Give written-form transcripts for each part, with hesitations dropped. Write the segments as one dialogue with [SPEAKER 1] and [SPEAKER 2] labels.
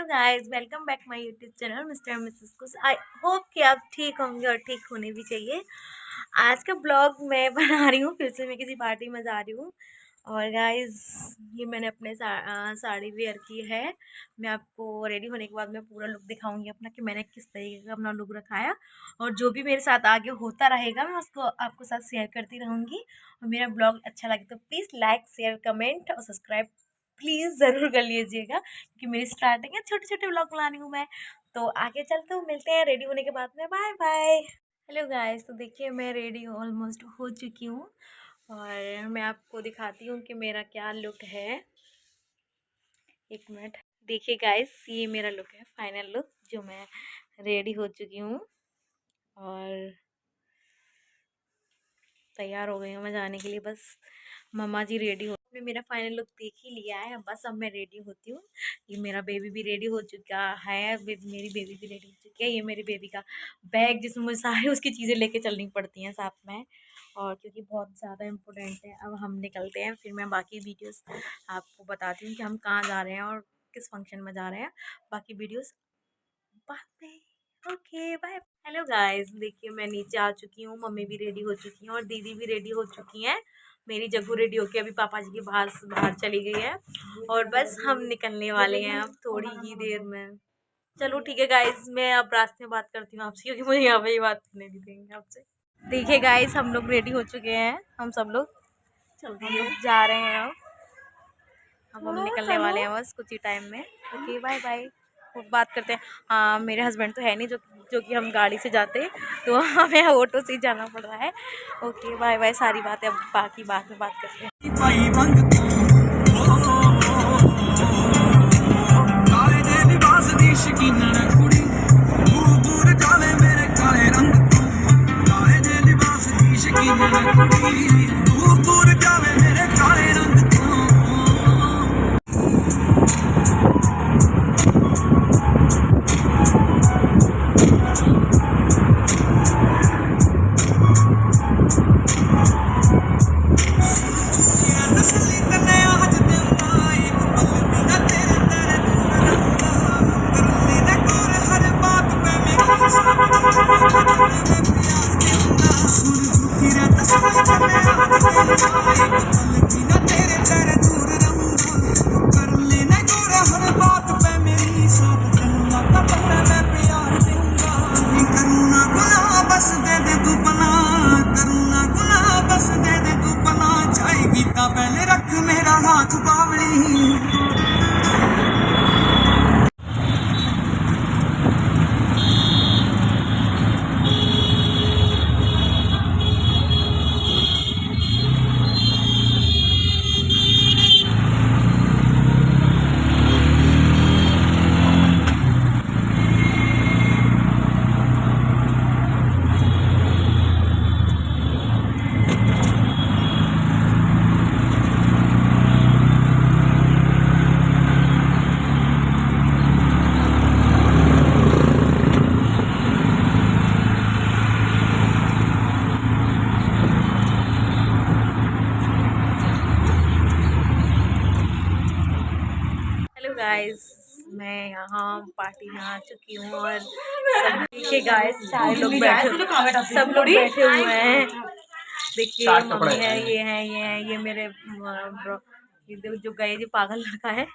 [SPEAKER 1] Hello guys, welcome back my YouTube channel mister missus कुछ। I hope कि आप ठीक होंगे और ठीक होने भी चाहिए। आज का ब्लॉग मैं बना रही हूँ, फिर से मैं किसी पार्टी में जा रही हूँ। और गाइस, ये मैंने अपने साड़ी वेयर की है। मैं आपको रेडी होने के बाद मैं पूरा लुक दिखाऊंगी अपना, कि मैंने किस तरीके का अपना लुक रखा है। और जो भी मेरे साथ आगे होता रहेगा मैं उसको आपको साथ शेयर करती रहूँगी। और मेरा ब्लॉग अच्छा लगे तो प्लीज़ लाइक, शेयर, कमेंट और सब्सक्राइब प्लीज़ ज़रूर कर लीजिएगा, क्योंकि मेरी स्टार्टिंग है, छोटे छोटे व्लॉग बनानी हूँ मैं। तो आगे चलते हुए मिलते हैं रेडी होने के बाद में। Bye bye. हेलो गाइस, तो देखिए मैं रेडी ऑलमोस्ट हो चुकी हूँ और मैं आपको दिखाती हूँ कि मेरा क्या लुक है। एक मिनट, देखिए गाइस, ये मेरा लुक है, फाइनल लुक, जो मैं रेडी हो चुकी हूँ और तैयार हो गई हूँ मैं जाने के लिए। बस मम्मा जी रेडी हो, आपने मेरा फाइनल लुक देख ही लिया है, बस अब मैं रेडी होती हूँ। ये मेरा बेबी भी रेडी हो चुका है, मेरी बेबी भी रेडी हो चुकी है। ये मेरी बेबी का बैग, जिसमें मुझे सारी उसकी चीज़ें लेके चलनी पड़ती हैं साथ में, और क्योंकि बहुत ज़्यादा इम्पोर्टेंट है। अब हम निकलते हैं, फिर मैं बाकी वीडियोस आपको बताती हूँ कि हम कहाँ जा रहे हैं और किस फंक्शन में जा रहे हैं। बाकी वीडियोस बाद में। Okay bye. हेलो गाइस, देखिए मैं नीचे आ चुकी हूँ, मम्मी भी रेडी हो चुकी हैं और दीदी भी रेडी हो चुकी हैं। मेरी जग्गू रेडी होके अभी पापा जी के बाहर चली गई है और बस हम निकलने वाले हैं अब थोड़ी ही देर में। चलो ठीक है गाइस, मैं अब रास्ते में बात करती हूँ आपसे, क्योंकि मुझे यहाँ पे ही बात करने नहीं देंगे आपसे। देखिए गाइस, हम लोग रेडी हो चुके हैं, हम सब लोग जा रहे हैं अब हम निकलने वाले हैं बस कुछ ही टाइम में। ओके बाय बाय, बात करते हैं। हाँ, मेरे हस्बैंड तो है नहीं, जो कि हम गाड़ी से जाते, तो हमें ऑटो से ही जाना पड़ रहा है। ओके बाय बाय, सारी बातें अब बाकी बात में बात करते हैं।
[SPEAKER 2] पहले रख मेरा हाथ बावड़ी।
[SPEAKER 1] गाइस, मैं यहाँ पार्टी में आ चुकी हूँ और सब देखिए गाइस, सारे लोग बैठे, सब लोग बैठे हुए हैं। देखिए मम्मी है, ये मेरे जो गए जो पागल लड़का है।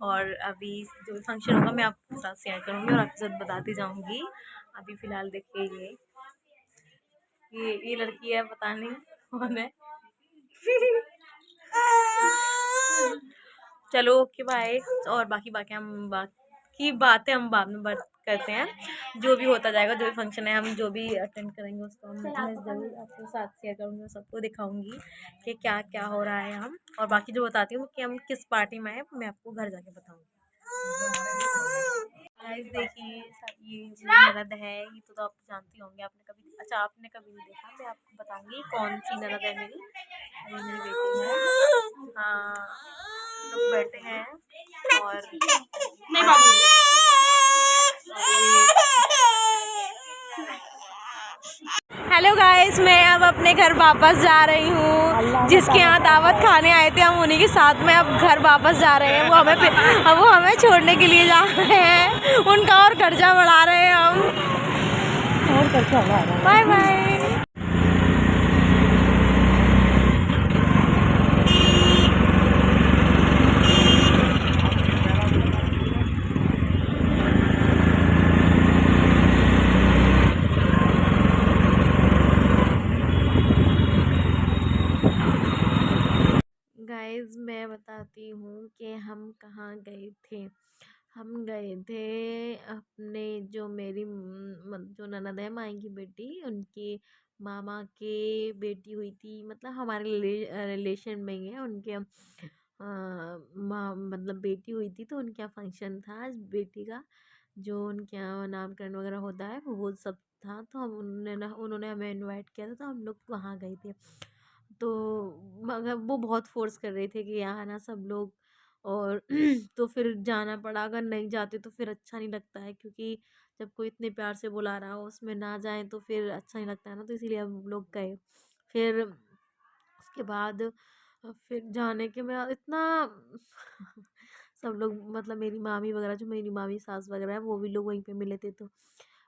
[SPEAKER 1] और अभी जो फंक्शन होगा मैं आपके साथ शेयर करूँगी और आपके साथ बताती जाऊँगी। अभी फिलहाल देखिए ये लड़की है, पता नहीं कौन है। चलो ओके बाय। और बाकी बातें हम बाद में बात करते हैं। जो भी होता जाएगा, जो भी फंक्शन है, हम जो भी अटेंड करेंगे उसको मैं ज़रूर आपके साथ शेयर करूँगी, सबको दिखाऊंगी कि क्या क्या हो रहा है हम। और बाकी जो बताती हूँ कि हम किस पार्टी में आए, मैं आपको घर जाके बताऊँगी। गाइस देखिए, ये ननद है, ये तो आप जानती होंगे, आपने कभी, अच्छा आपने कभी नहीं देखा, मैं आपको बताऊंगी कौन सी ननद है मेरी। ये मेरी बेटी है। हाँ, लोग बैठे हैं और हेलो गाइस, मैं अब अपने घर वापस जा रही हूँ। जिसके यहाँ दावत खाने आए थे हम उन्हीं के साथ में अब घर वापस जा रहे हैं। वो हमें छोड़ने के लिए जा रहे हैं, उनका और खर्चा बढ़ा रहे हैं हम। और खर्चा बढ़ा रहे हैं। Bye bye. गाइस मैं बताती हूँ कि हम कहाँ गए थे। हम गए थे अपने जो मेरी जो ननद है, माई की बेटी, उनके मामा के बेटी हुई थी, मतलब हमारे रिलेशन में ही है। उनके मतलब बेटी हुई थी तो उनके यहाँ फंक्शन था आज बेटी का, जो उनके यहाँ नामकरण वगैरह होता है वो सब था। तो हम उन्होंने हमें इनवाइट किया था तो हम लोग वहाँ गए थे। तो मगर वो बहुत फोर्स कर रहे थे कि यहाँ आना सब लोग, और तो फिर जाना पड़ा। अगर नहीं जाते तो फिर अच्छा नहीं लगता है, क्योंकि जब कोई इतने प्यार से बुला रहा हो उसमें ना जाए तो फिर अच्छा नहीं लगता है ना। तो इसीलिए हम लोग गए। फिर उसके बाद फिर जाने के बाद इतना सब लोग, मतलब मेरी मामी वगैरह, जो मेरी मामी सास वगैरह है वो भी लोग वहीं पे मिले थे। तो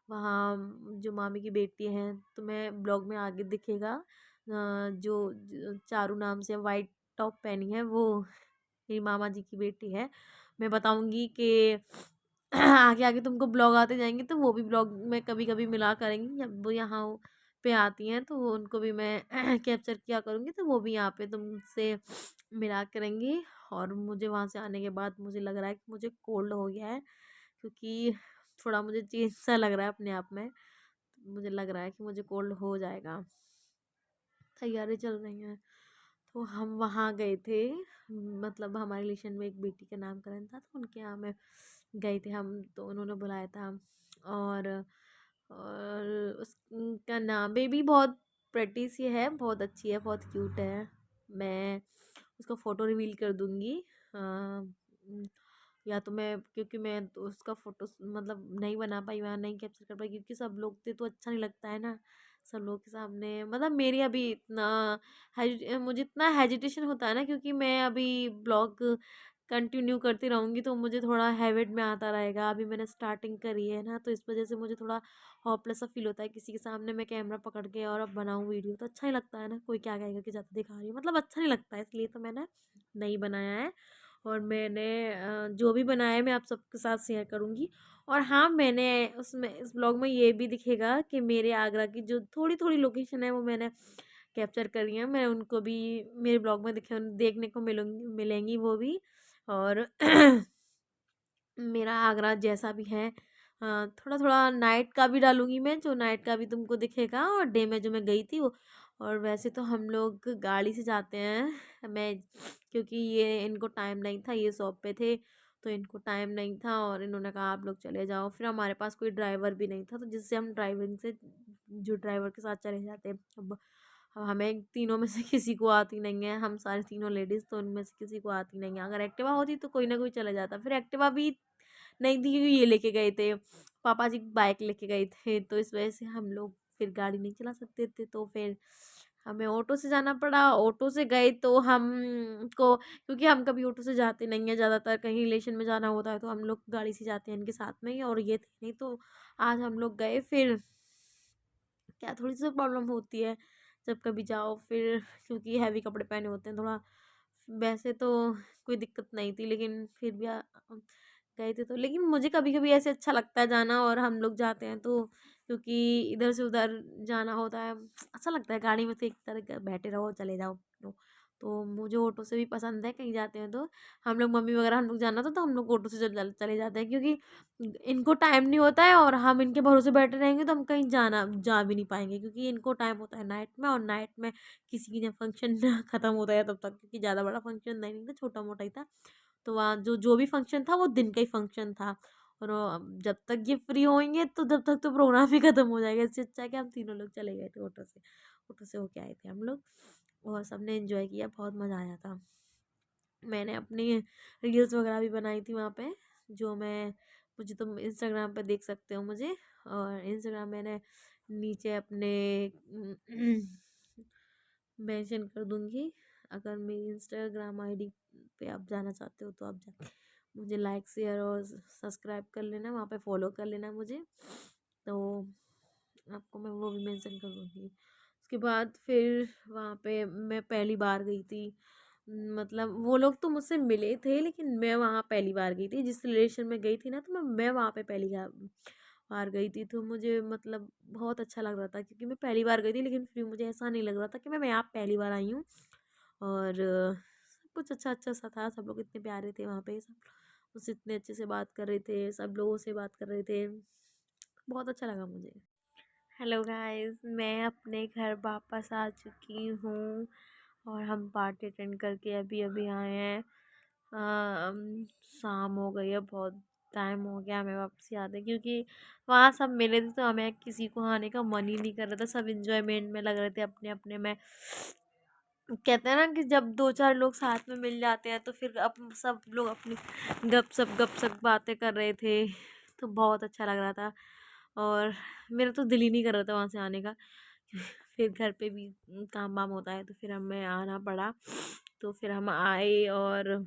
[SPEAKER 1] वहाँ जो मामी की बेटी है, तो मैं ब्लॉग में आगे दिखेगा, चारू नाम से वाइट टॉप पहनी है, वो मेरी मामा जी की बेटी है। मैं बताऊंगी कि आगे आगे तुमको ब्लॉग आते जाएंगे तो वो भी ब्लॉग में कभी कभी मिला करेंगी। जब वो यहाँ पे आती हैं तो वो उनको भी मैं कैप्चर किया करूँगी, तो वो भी यहाँ पे तुमसे मिला करेंगी। और मुझे वहाँ से आने के बाद मुझे लग रहा है कि मुझे कोल्ड हो गया है, क्योंकि थोड़ा मुझे चेंज सा लग रहा है अपने आप में। मुझे लग रहा है कि मुझे कोल्ड हो जाएगा। तैयारी चल रही हैं। तो हम वहाँ गए थे, मतलब हमारे रिलेशन में एक बेटी का नामकरण था तो उनके यहाँ में गए थे हम। तो उन्होंने बुलाया था। और उसका नाम बेबी बहुत प्रेटी सी है, बहुत अच्छी है, बहुत क्यूट है। मैं उसका फ़ोटो रिवील कर दूँगी। या तो मैं, क्योंकि मैं तो उसका फ़ोटो मतलब नहीं बना पाई वहाँ, नहीं कैप्चर कर पाई, क्योंकि सब लोग थे तो अच्छा नहीं लगता है ना सब लोग के सामने। मतलब मेरी अभी इतना मुझे इतना हेजिटेशन होता है ना, क्योंकि मैं अभी ब्लॉग कंटिन्यू करती रहूँगी तो मुझे थोड़ा हैबिट में आता रहेगा। अभी मैंने स्टार्टिंग करी है ना, तो इस वजह से मुझे थोड़ा होपलेस सा फील होता है। किसी के सामने मैं कैमरा पकड़ के और अब बनाऊँ वीडियो तो अच्छा नहीं लगता है ना, कोई क्या कहेगा कि ज़्यादा दिखा रही है, मतलब अच्छा नहीं लगता है, इसलिए तो मैंने नहीं बनाया है। और मैंने जो भी बनाया है मैं आप सबके साथ शेयर करूँगी। और हाँ, मैंने उसमें इस ब्लॉग में ये भी दिखेगा कि मेरे आगरा की जो थोड़ी थोड़ी लोकेशन है वो मैंने कैप्चर करी है। मैं उनको भी मेरे ब्लॉग में देखने को मिलेंगी वो भी। और मेरा आगरा जैसा भी है, थोड़ा थोड़ा नाइट का भी डालूंगी मैं, जो नाइट का भी तुमको दिखेगा, और डे में जो मैं गई थी वो। और वैसे तो हम लोग गाड़ी से जाते हैं। मैं, क्योंकि ये इनको टाइम नहीं था, ये शॉप पे थे तो इनको टाइम नहीं था और इन्होंने कहा आप लोग चले जाओ। फिर हमारे पास कोई ड्राइवर भी नहीं था, तो जिससे हम ड्राइविंग से, जो ड्राइवर के साथ चले जाते हैं। अब हमें तीनों में से किसी को आती नहीं है, हम सारे तीनों लेडीज़, तो उनमें से किसी को आती नहीं है। अगर एक्टिवा होती तो कोई ना कोई चले जाता। फिर एक्टिवा भी नहीं थी, क्योंकि ये लेके गए थे, पापा जी बाइक लेके गए थे, तो इस वजह से हम लोग फिर गाड़ी नहीं चला सकते थे। तो फिर हमें ऑटो से जाना पड़ा। ऑटो से गए तो हम को, क्योंकि हम कभी ऑटो से जाते नहीं हैं, ज़्यादातर कहीं रिलेशन में जाना होता है तो हम लोग गाड़ी से जाते हैं इनके साथ में ही, और ये थे नहीं तो आज हम लोग गए। फिर क्या थोड़ी सी प्रॉब्लम होती है जब कभी जाओ फिर, क्योंकि हैवी कपड़े पहने होते हैं थोड़ा। वैसे तो कोई दिक्कत नहीं थी, लेकिन फिर भी गए थे तो। लेकिन मुझे कभी कभी ऐसे अच्छा लगता है जाना, और हम लोग जाते हैं तो, क्योंकि इधर से उधर जाना होता है, अच्छा लगता है। गाड़ी में तो एक तरह का बैठे रहो चले जाओ। तो मुझे ऑटो से भी पसंद है, कहीं जाते हैं तो। हम लोग मम्मी वगैरह हम लोग जाना था तो हम लोग ऑटो से चले जाते हैं, क्योंकि इनको टाइम नहीं होता है और हम इनके भरोसे बैठे रहेंगे तो हम कहीं जा भी नहीं पाएंगे, क्योंकि इनको टाइम होता है नाइट में, और नाइट में किसी की जब फंक्शन ख़त्म होता है तब तक, क्योंकि ज़्यादा बड़ा फंक्शन नहीं था, छोटा मोटा ही था। तो वहाँ जो जो भी फंक्शन था वो दिन का ही फंक्शन था। और जब तक ये फ्री होंगे तो जब तक तो प्रोग्राम ही ख़त्म हो जाएगा। इससे अच्छा है कि हम तीनों लोग चले गए थे ऑटो से। ऑटो से होके आए थे हम लोग, और सबने एंजॉय किया, बहुत मज़ा आया था। मैंने अपनी रील्स वगैरह भी बनाई थी वहाँ पे, जो मैं, मुझे तुम इंस्टाग्राम पे देख सकते हो मुझे। और इंस्टाग्राम मैंने नीचे अपने मेंशन कर दूँगी। अगर मेरी इंस्टाग्राम आईडी पे आप जाना चाहते हो तो आप जा मुझे लाइक शेयर और सब्सक्राइब कर लेना, वहाँ पे फॉलो कर लेना मुझे, तो आपको मैं वो भी मेंशन कर दूँगी। उसके बाद फिर वहाँ पे मैं पहली बार गई थी, मतलब वो लोग तो मुझसे मिले थे लेकिन मैं वहाँ पहली बार गई थी, जिस रिलेशन में गई थी ना, तो मैं वहाँ पे बार गई थी, तो मुझे मतलब बहुत अच्छा लग रहा था क्योंकि मैं पहली बार गई थी, लेकिन फिर मुझे ऐसा नहीं लग रहा था कि मैं यहाँ पहली बार आई हूँ। और सब कुछ अच्छा अच्छा सा था, सब लोग इतने प्यारे थे वहाँ पे, सब मुझसे इतने अच्छे से बात कर रहे थे, सब लोगों से बात कर रहे थे, बहुत अच्छा लगा मुझे। हेलो गाइस, मैं अपने घर वापस आ चुकी हूँ और हम पार्टी अटेंड करके अभी अभी आए हैं। शाम हो गई है, बहुत टाइम हो गया हमें वापस आते, क्योंकि वहाँ सब मिले थे तो हमें किसी को आने का मन ही नहीं कर रहा था, सब इंजॉयमेंट में लग रहे थे अपने अपने में। कहते हैं ना कि जब दो चार लोग साथ में मिल जाते हैं तो फिर सब लोग अपनी गप सप बातें कर रहे थे, तो बहुत अच्छा लग रहा था। और मेरा तो दिल ही नहीं कर रहा था वहाँ से आने का। फिर घर पे भी काम वाम होता है तो फिर हमें आना पड़ा, तो फिर हम आए। और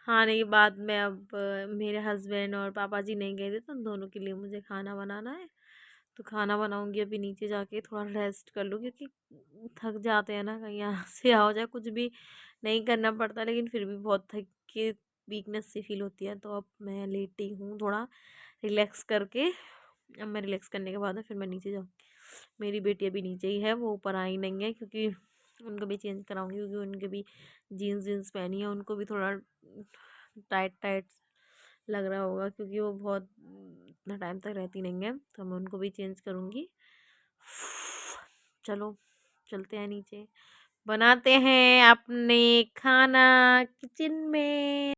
[SPEAKER 1] आने के बाद में अब मेरे हस्बैंड और पापा जी नहीं गए थे तो उन दोनों के लिए मुझे खाना बनाना है, तो खाना बनाऊंगी अभी नीचे जाके, थोड़ा रेस्ट कर लूँ क्योंकि थक जाते हैं ना, कहीं यहाँ से आओ जाए कुछ भी नहीं करना पड़ता, लेकिन फिर भी बहुत थक के वीकनेस सी फील होती है, तो अब मैं लेटी हूँ थोड़ा रिलैक्स करके। अब मैं रिलैक्स करने के बाद में फिर मैं नीचे जाऊँ। मेरी बेटी अभी नीचे ही है, वो ऊपर आई नहीं है क्योंकि उनको भी चेंज कराऊंगी, क्योंकि उनके भी जीन्स जीन्स पहनी है, उनको भी थोड़ा टाइट टाइट लग रहा होगा क्योंकि वो बहुत इतना टाइम तक रहती नहीं है, तो मैं उनको भी चेंज करूँगी। चलो चलते हैं नीचे, बनाते हैं अपने खाना किचन में।